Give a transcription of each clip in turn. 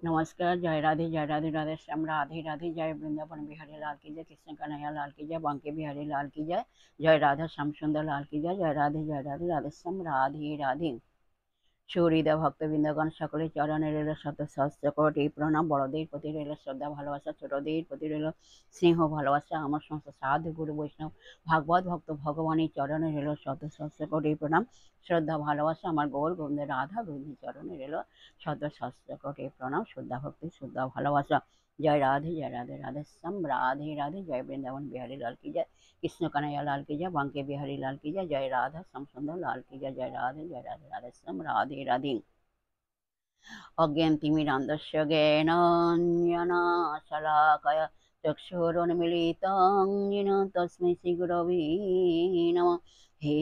नमस्कार। जय राधे जय राधे राधे श्याम राधे राधे। जय वृंदावन बिहारी लाल की जय, कृष्ण कन्हैया लाल की जय, बांके बिहारी लाल की जय, जय राधा श्याम सुंदर लाल की जय। जय राधे राधे श्याम राधे राधे। সুহৃদা ভক্তবৃন্দগণ সকলের চরণে রইল শত সহস্র কোটি প্রণাম। বড়দের প্রতি রইল শ্রদ্ধা ভালোবাসা, ছোটদের প্রতি রইল স্নেহ ভালোবাসা। আমার সমস্ত সাধু গুরু বৈষ্ণব ভাগবত ভক্ত ভগবানের চরণে রইল শত সহস্র কোটি প্রণাম, শ্রদ্ধা ভালোবাসা। আমার গৌর গোবিন্দ রাধা গোবিন্দের চরণে রইল শত সহস্র কোটি প্রণাম, শ্রদ্ধা ভক্তি শ্রদ্ধা ভালোবাসা। জয় রাধে রাধে শ্যাম রাধে রাধে। জয় বৃন্দাবন বিহারী লাল की जय, कृष्ण कन्हैया लाल की जय, बांके बिहारी लाल की जय, जय राधा श्याम सुंदर लाल की जय। जय राधे राधे श्याम राधे राधे। अज्ञानतिमिरान्धस्य ज्ञानाञ्जनशलाकया चक्षुरुन्मीलितं येन तस्मै श्रीगुरवे नमः। हे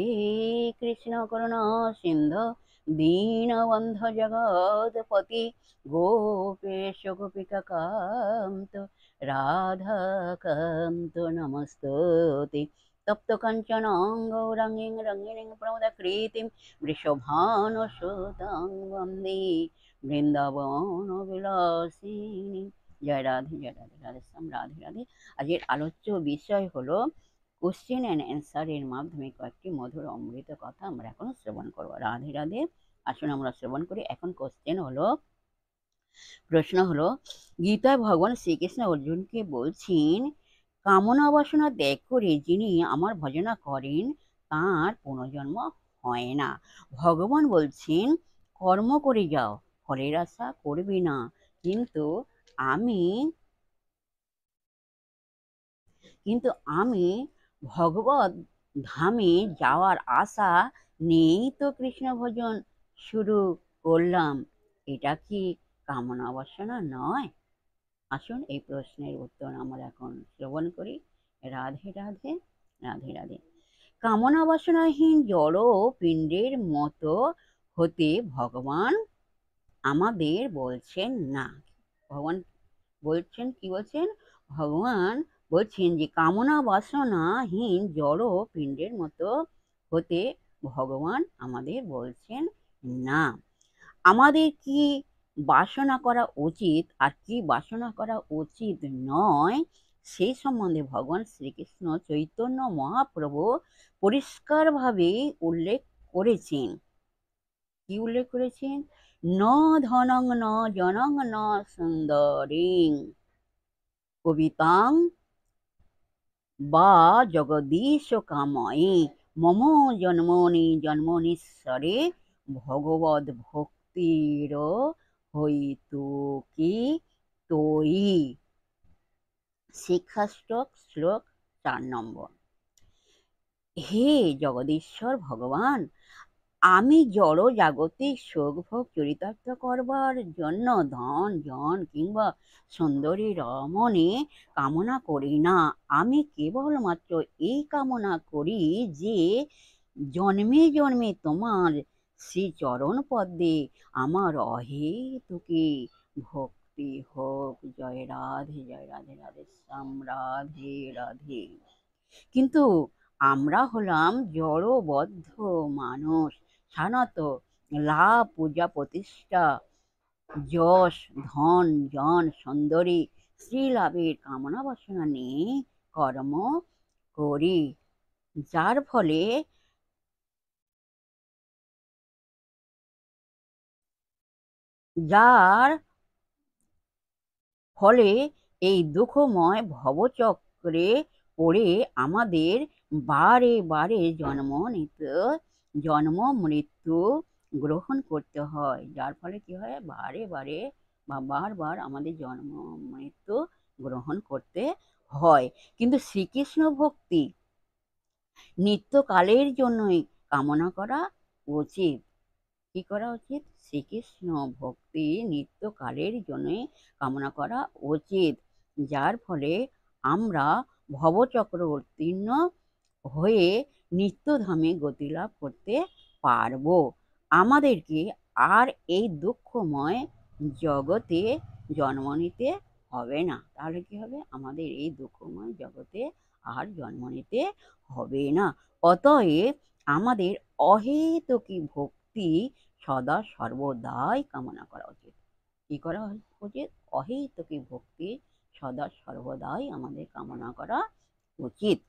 कृष्ण करुणा सिन्धु दीनबन्धु जगत्पति, गोपेश गोपिकान्त राधाकान्त नमस्तुते। तप्त काञ्चन गौराङ्गीं रङ्गिणीं प्रमदाकृतिं वृषभानुसुतां वन्दे বৃন্দাবন বিলাসিনী। জয় রাধে রাধে শ্যাম রাধে রাধে। আজকের আলোচ্য বিষয় হলো কোশ্চেন অ্যান্ড অ্যান্সারের মাধ্যমে কয়েকটি মধুর অমৃত কথা আমরা এখন শ্রবণ করবো। রাধে রাধে। আসুন আমরা শ্রবণ করি। এখন প্রশ্ন হলো গীতায় ভগবান শ্রীকৃষ্ণ অর্জুনকে বলছেন, কামনা বাসনা ত্যাগ করে যিনি আমার ভজনা করেন তার পুনর্জন্ম হয় না। ভগবান বলছেন কর্ম করে যাও, ফলের আশা করবে না। কিন্তু আমি ভগবত ধামে যাওয়ার আশা নেই তো কৃষ্ণ ভজন শুরু করলাম, এটা কি কামনা বাসনা নয়? আসুন এই প্রশ্নের উত্তর আমরা এখন শ্রবণ করি। রাধে রাধে রাধে রাধে। কামনা বাসনাহীন জড় পিণ্ডের মতো হতে ভগবান আমাদের বলছেন না। ভগবান বলছেন কি বলছেন? ভগবান বলছেন যে কামনা বাসনাহীন জড় পিণ্ডের মতো হতে ভগবান আমাদের বলছেন না। আমাদের কি বাসনা করা উচিত আর কি বাসনা করা উচিত নয় সেই সম্বন্ধে ভগবান শ্রীকৃষ্ণ চৈতন্য মহাপ্রভু পরিষ্কারভাবে উল্লেখ করেছেন। কি উল্লেখ করেছেন? ন ধনং ন জনং ন সুন্দরীং কবিতাং বা জগদীশ কাময়ে মম জন্মনি জন্মনীশ্বরে ভগবদ ভক্তির হইতু কি তৈ। শিক্ষাষ্টক শ্লোক 4 নম্বর। হে জগদীশ্বর ভগবান, আমি জড় জাগতিক সুখ ভোগ চরিতার্থ করবার জন্য ধন জন কিংবা সুন্দরী রমণী কামনা করি না। আমি কেবলমাত্র এই কামনা করি যে জন্মে জন্মে তোমার শ্রীচরণ পদ্মে আমার অহেতুকী ভক্তি হোক। জয় রাধে রাধে শ্যাম রাধে রাধে। কিন্তু আমরা হলাম জড়বদ্ধ মানুষ। সাধারণত লাভ পূজা প্রতিষ্ঠা যশ ধন জন সুন্দরী শ্রী লাভের কামনা বাসনা নিয়ে কর্ম করি, যার ফলে এই দুঃখময় ভবচক্রে পড়ে আমাদের বারে বারে জন্ম মৃত্যু গ্রহণ করতে হয়। যার ফলে কি হয়? বারে বারে বা বারবার আমাদের জন্ম মৃত্যু গ্রহণ করতে হয়। কিন্তু শ্রীকৃষ্ণ ভক্তি নিত্যকালের জন্যই কামনা করা উচিত। কি করা উচিত? শ্রীকৃষ্ণ ভক্তি নিত্যকালের জন্যই কামনা করা উচিত, যার ফলে আমরা ভবচক্র উত্তীর্ণ হয়ে নিত্যধামে গতি লাভ করতে পারব। আমাদেরকে আর এই দুঃখময় জগতে জন্ম নিতে হবে না। তাহলে কি হবে? আমাদের এই দুঃখময় জগতে আর জন্ম নিতে হবে না। অতএব আমাদের অহেতুকী ভক্তি সদা সর্বদাই কামনা করা উচিত। কি করা উচিত? অহেতুকী ভক্তি সদা সর্বদাই আমাদের কামনা করা উচিত।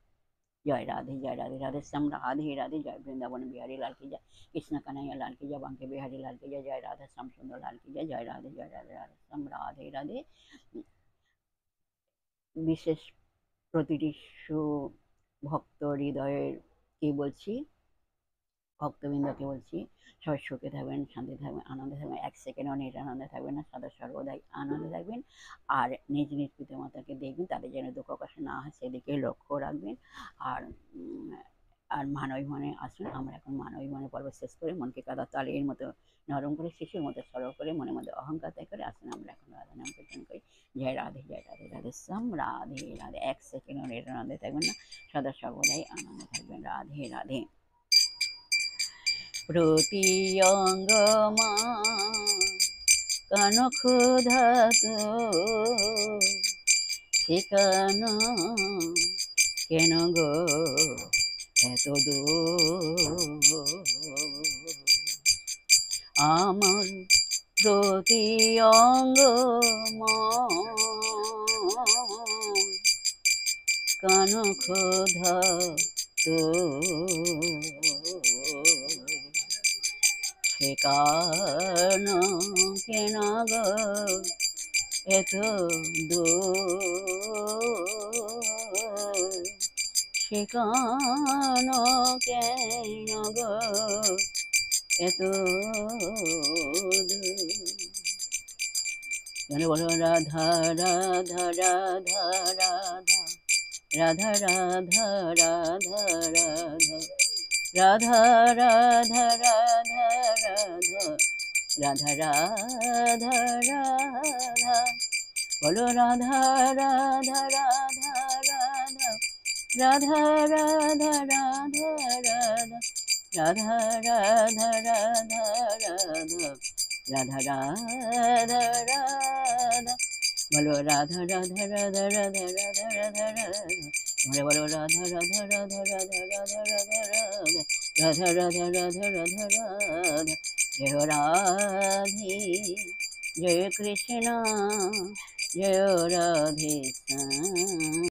জয় রাধে রাধে শ্যাম রাধে রাধে, জয় বৃন্দাবন বিহারী লাল কি জয়, কৃষ্ণ কানাইয়া লাল কি জয়, বাঙ্কে বিহারী লাল কি জয়, জয় রাধা শ্যাম সুন্দর লাল কি জয়, জয় রাধে রাধে শ্যাম রাধে রাধে। বিশেষ প্রতিটি ভক্ত হৃদয়ের কি বলছি, ভক্তবৃন্দকে বলছি, সবাই সুখে থাকবেন, শান্তি থাকবেন, আনন্দে থাকবেন, এক সেকেন্ডও নিরানন্দে থাকবেন না, সদা সর্বদাই আনন্দে থাকবেন। আর নিজ নিজ পিতামাতাকে দেখবেন, তাদের যেন দুঃখ কষ্ট না হয় সেদিকে লক্ষ্য রাখবেন। আর আর মানবিমানে আসুন, আমরা এখন মানবিমানে পর্ব শেষ করে মনকে কাদা তালের মতো নরম করে, শিশুর মতো সরল করে, মনের মধ্যে অহংকার ত্যাগ করে আসুন আমরা এখন রাধা নাম কীর্তন করি। জয় রাধে রাধে শ্যাম রাধে রাধে, এক সেকেন্ডও নিরানন্দে থাকবেন না, সদা সর্বদাই আনন্দে থাকবেন। রাধে রাধে। প্রতি অঙ্গমা কান ক্ষুধাত ঠিকানা কেন গো এত দূর, আমার প্রতি অঙ্গমা কান ক্ষুধাত ঠিকানা কেন গো এত দূর, ঠিকানা কেন গো এত দূর। বলো রাধা রাধা রাধা রাধা রাধা রাধা রাধা রাধা রাধা রাধা রাধা রাধা রাধা, বলো রাধা রাধা রাধা রাধা রাধা রাধা রাধা রাধা রাধা রাধা রাধা রাধা রাধা, বলো রাধা রাধা রাধা রাধা রাধা রাধা রাধা, বলো রাধা রাধা রাধা রাধা রাধা রাধা রাধা রাধা রাধা রাধা। জয় রাধে, জয় কৃষ্ণ, জয় রাধে শ্যাম।